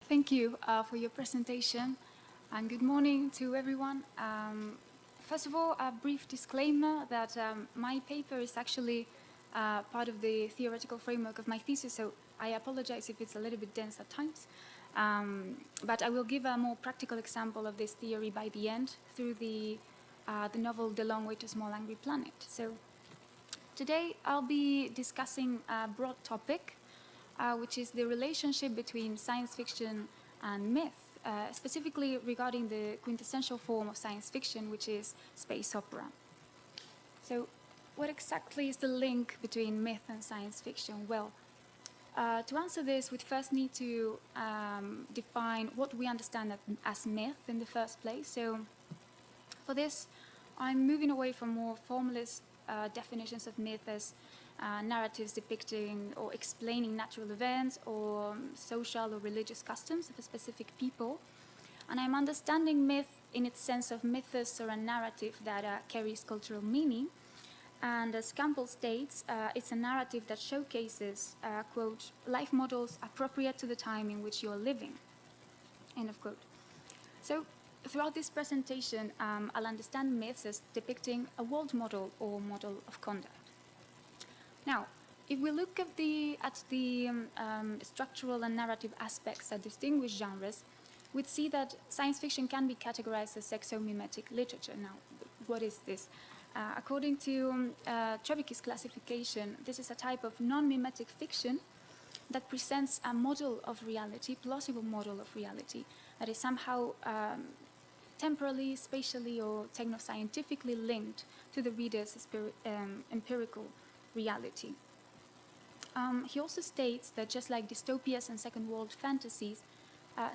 Thank you for your presentation, and good morning to everyone. First of all, a brief disclaimer that my paper is actually part of the theoretical framework of my thesis, so I apologize if it's a little bit dense at times. But I will give a more practical example of this theory by the end through the novel The Long Way to Small Angry Planet. So today I'll be discussing a broad topic which is the relationship between science fiction and myth, specifically regarding the quintessential form of science fiction, which is space opera. So, what exactly is the link between myth and science fiction? Well, to answer this, we first need to define what we understand as myth in the first place. So, for this, I'm moving away from more formalist definitions of myth as narratives depicting or explaining natural events or social or religious customs of a specific people. And I'm understanding myth in its sense of mythos or a narrative that carries cultural meaning. And as Campbell states, it's a narrative that showcases, quote, life models appropriate to the time in which you're living, end of quote. So throughout this presentation, I'll understand myths as depicting a world model or model of conduct. Now, if we look at the structural and narrative aspects that distinguish genres, we'd see that science fiction can be categorized as exomimetic literature. Now, what is this? According to Chebysky's classification, this is a type of non-mimetic fiction that presents a model of reality, plausible model of reality, that is somehow temporally, spatially, or techno-scientifically linked to the reader's empirical reality. He also states that just like dystopias and second world fantasies,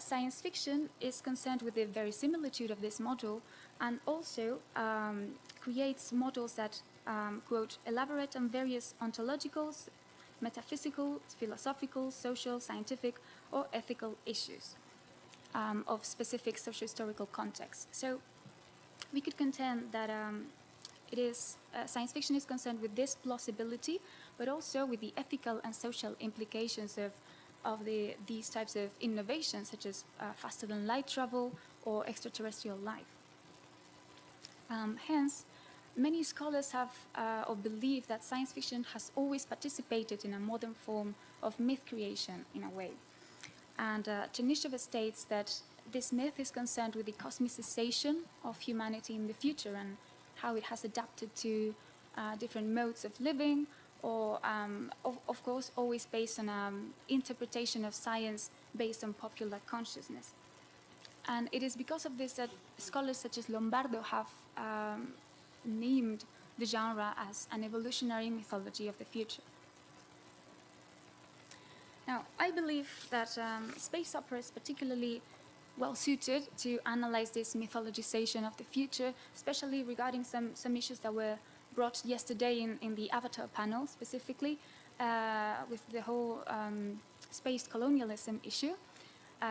science fiction is concerned with the verisimilitude of this model and also creates models that, quote, elaborate on various ontological, metaphysical, philosophical, social, scientific, or ethical issues of specific socio-historical contexts. So we could contend that science fiction is concerned with this plausibility, but also with the ethical and social implications of these types of innovations, such as faster than light travel or extraterrestrial life. Hence, many scholars have or believe that science fiction has always participated in a modern form of myth creation in a way. And Chernysheva states that this myth is concerned with the cosmicization of humanity in the future and how it has adapted to different modes of living, or of course always based on interpretation of science based on popular consciousness. And it is because of this that scholars such as Lombardo have named the genre as an evolutionary mythology of the future. Now, I believe that space opera is particularly well suited to analyze this mythologization of the future, especially regarding some issues that were brought yesterday in the Avatar panel, specifically with the whole space colonialism issue,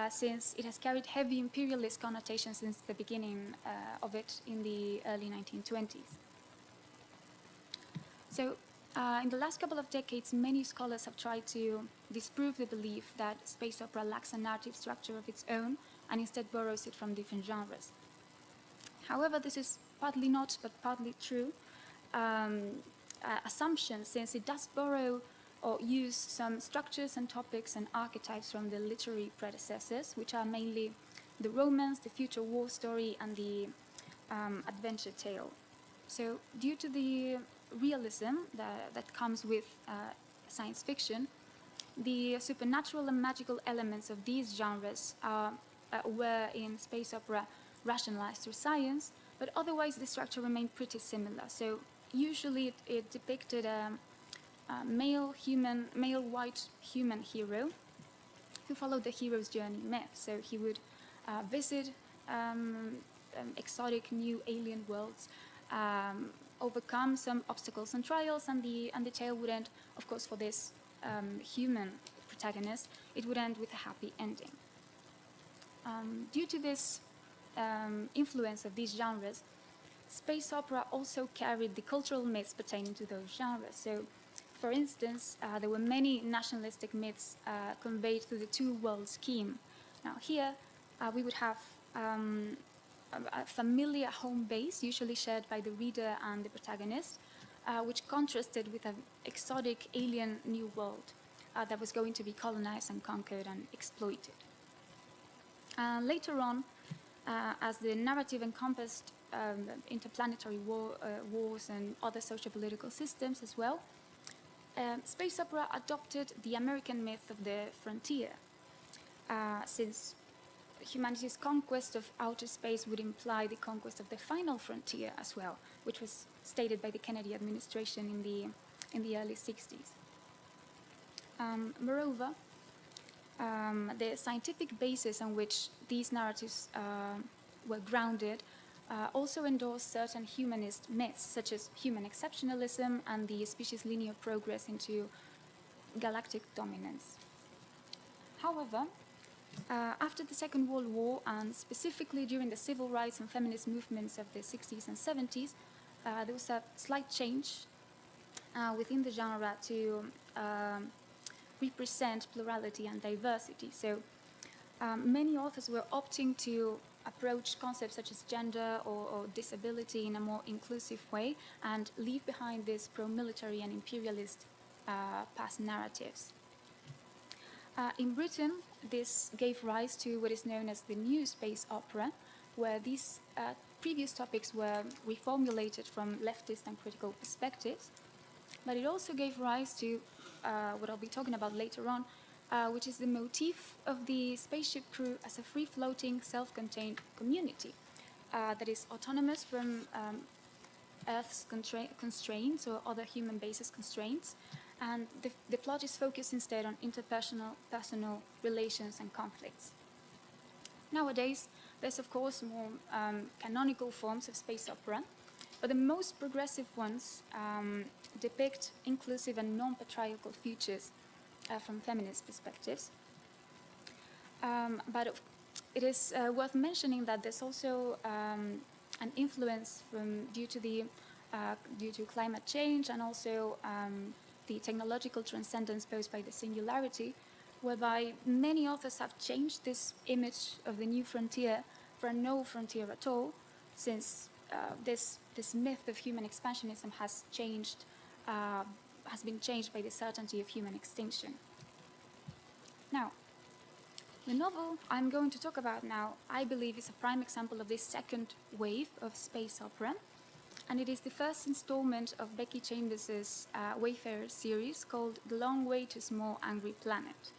since it has carried heavy imperialist connotations since the beginning of it in the early 1920s. So, in the last couple of decades, many scholars have tried to disprove the belief that space opera lacks a narrative structure of its own and instead borrows it from different genres. However, this is partly not, but partly true assumption, since it does borrow or use some structures and topics and archetypes from the literary predecessors, which are mainly the romance, the future war story, and the adventure tale. So, due to the realism that comes with science fiction, the supernatural and magical elements of these genres were in space opera rationalized through science, but otherwise the structure remained pretty similar. So usually it depicted a male white human hero who followed the hero's journey myth. So he would visit exotic new alien worlds, overcome some obstacles and trials, and the tale would end, of course, for this human protagonist, it would end with a happy ending. Due to this influence of these genres, space opera also carried the cultural myths pertaining to those genres. So, for instance, there were many nationalistic myths conveyed through the two-world scheme. Now here we would have a familiar home base, usually shared by the reader and the protagonist, which contrasted with an exotic alien new world that was going to be colonized and conquered and exploited. Later on, as the narrative encompassed interplanetary wars and other socio-political systems as well, space opera adopted the American myth of the frontier, since humanity's conquest of outer space would imply the conquest of the final frontier as well, which was stated by the Kennedy administration in the early 60s. Moreover, the scientific basis on which these narratives were grounded also endorsed certain humanist myths, such as human exceptionalism and the species' linear progress into galactic dominance. However, after the Second World War, and specifically during the civil rights and feminist movements of the 60s and 70s, there was a slight change within the genre to represent plurality and diversity. So many authors were opting to approach concepts such as gender or disability in a more inclusive way and leave behind these pro-military and imperialist past narratives. In Britain, this gave rise to what is known as the new space opera, where these previous topics were reformulated from leftist and critical perspectives. But it also gave rise to what I'll be talking about later on, which is the motif of the spaceship crew as a free-floating, self-contained community that is autonomous from Earth's constraints or other human basis constraints. And the plot is focused instead on personal relations and conflicts. Nowadays, there's of course more canonical forms of space opera, but the most progressive ones depict inclusive and non-patriarchal futures from feminist perspectives. But it is worth mentioning that there's also an influence due to climate change and also the technological transcendence posed by the singularity, whereby many authors have changed this image of the new frontier for no frontier at all, since this myth of human expansionism has been changed by the certainty of human extinction. Now, the novel I'm going to talk about now, I believe, is a prime example of this second wave of space opera, and it is the first installment of Becky Chambers's Wayfarer series called The Long Way to Small Angry Planet.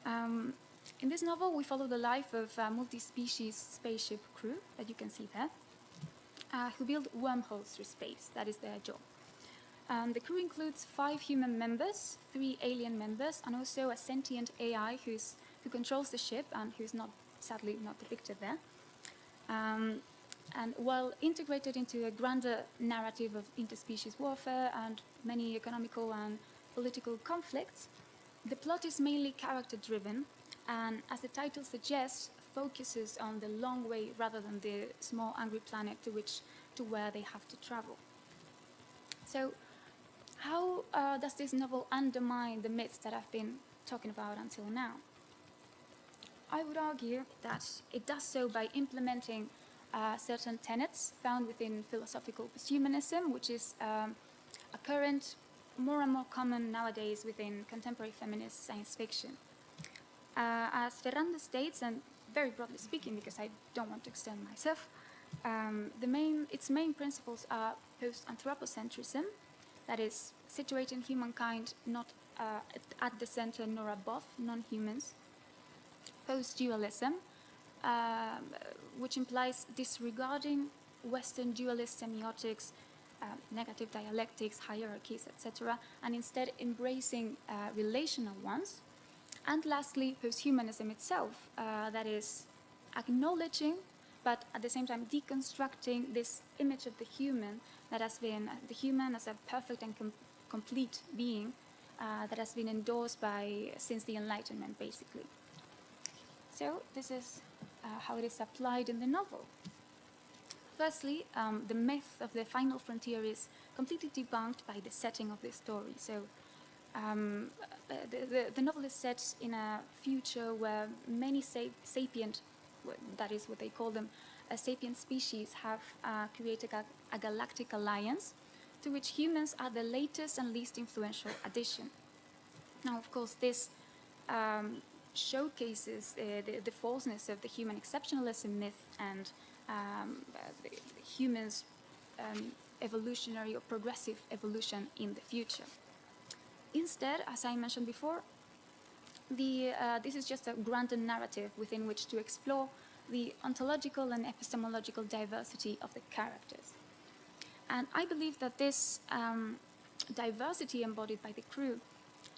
In this novel, we follow the life of a multi-species spaceship crew that you can see there, who build wormholes through space. That is their job. The crew includes 5 human members, 3 alien members, and also a sentient AI who controls the ship and who's sadly not depicted there. And while integrated into a grander narrative of interspecies warfare and many economical and political conflicts, the plot is mainly character-driven, and as the title suggests, focuses on the long way rather than the small angry planet to where they have to travel. So, how does this novel undermine the myths that I've been talking about until now? I would argue that it does so by implementing certain tenets found within philosophical posthumanism, which is a current, more and more common nowadays within contemporary feminist science fiction. As Ferranda states, and very broadly speaking, because I don't want to extend myself, its main principles are post-anthropocentrism, that is, situating humankind not at the center nor above non-humans, post-dualism, which implies disregarding Western dualist semiotics, negative dialectics, hierarchies, etc., and instead embracing relational ones. And lastly, posthumanism itself, that is acknowledging, but at the same time deconstructing this image of the human that has been, the human as a perfect and complete being that has been endorsed since the Enlightenment, basically. So this is how it is applied in the novel. Firstly, the myth of the final frontier is completely debunked by the setting of the story. So the novel is set in a future where many sapient, that is what they call them, sapient species have created a galactic alliance to which humans are the latest and least influential addition. Now, of course, this showcases the falseness of the human exceptionalism myth and the humans' evolutionary or progressive evolution in the future. Instead, as I mentioned before, this is just a grander narrative within which to explore the ontological and epistemological diversity of the characters. And I believe that this diversity embodied by the crew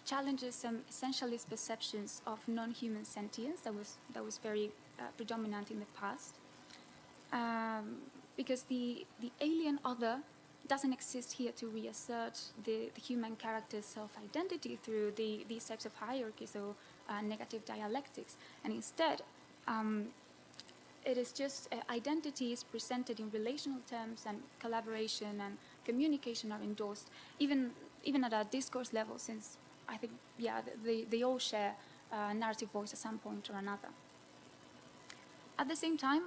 challenges some essentialist perceptions of non-human sentience that was very predominant in the past. Because the alien other doesn't exist here to reassert the human character's self-identity through these types of hierarchies or negative dialectics. And instead, it is just identity is presented in relational terms, and collaboration and communication are endorsed, even at a discourse level, since I think, yeah, they all share narrative voice at some point or another. At the same time,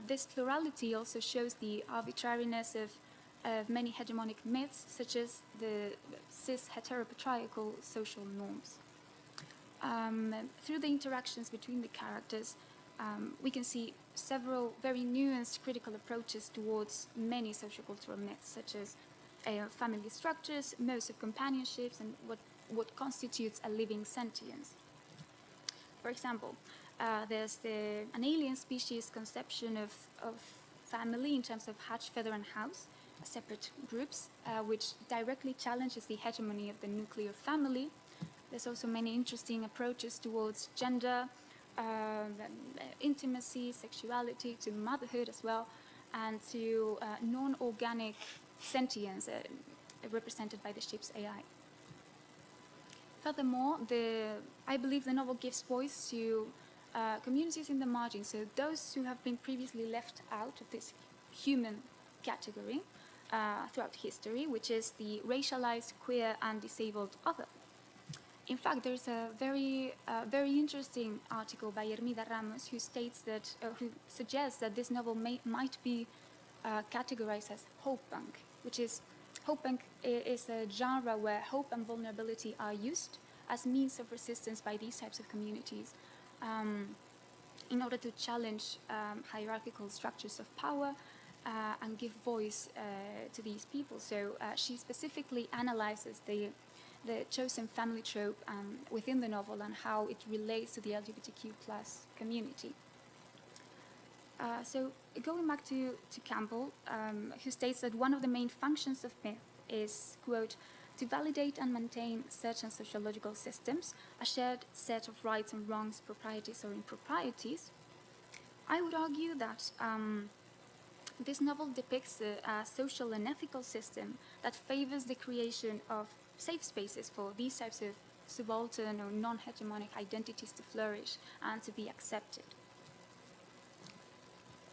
this plurality also shows the arbitrariness of many hegemonic myths, such as the cis heteropatriarchal social norms. Through the interactions between the characters, we can see several very nuanced critical approaches towards many sociocultural myths, such as family structures, modes of companionships, and what constitutes a living sentience. For example, there's an alien species conception of family in terms of hatch, feather, and house, separate groups, which directly challenges the hegemony of the nuclear family. There's also many interesting approaches towards gender, intimacy, sexuality, to motherhood as well, and to non-organic sentience represented by the ship's AI. Furthermore, I believe the novel gives voice to communities in the margins, so those who have been previously left out of this human category throughout history, which is the racialized, queer, and disabled other. In fact, there's a very interesting article by Hermida Ramos who states that, who suggests that this novel might be categorized as hope punk, which is, hope punk is a genre where hope and vulnerability are used as means of resistance by these types of communities in order to challenge hierarchical structures of power and give voice to these people. So she specifically analyzes the chosen family trope within the novel and how it relates to the LGBTQ plus community. So going back to Campbell, who states that one of the main functions of myth is, quote, to validate and maintain certain sociological systems, a shared set of rights and wrongs, proprieties or improprieties. I would argue that this novel depicts a social and ethical system that favors the creation of safe spaces for these types of subaltern or non-hegemonic identities to flourish and to be accepted.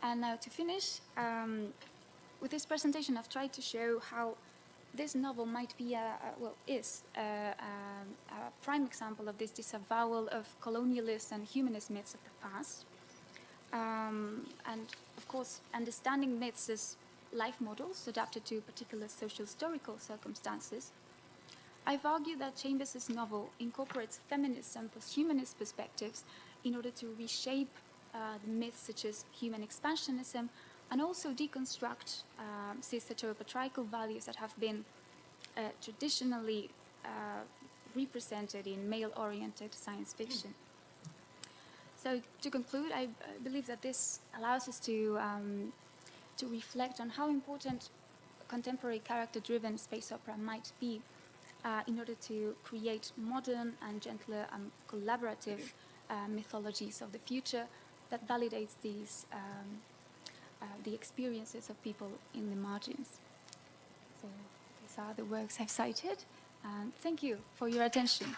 And now to finish, with this presentation I've tried to show how this novel might be is a prime example of this disavowal of colonialist and humanist myths of the past. And of course, understanding myths as life models adapted to particular social historical circumstances. I've argued that Chambers' novel incorporates feminist and posthumanist perspectives in order to reshape the myths such as human expansionism and also deconstruct cis heteropatriarchal values that have been traditionally represented in male-oriented science fiction. So to conclude, I believe that this allows us to reflect on how important contemporary character-driven space opera might be in order to create modern and gentler and collaborative mythologies of the future that validates these the experiences of people in the margins. So these are the works I've cited, and thank you for your attention.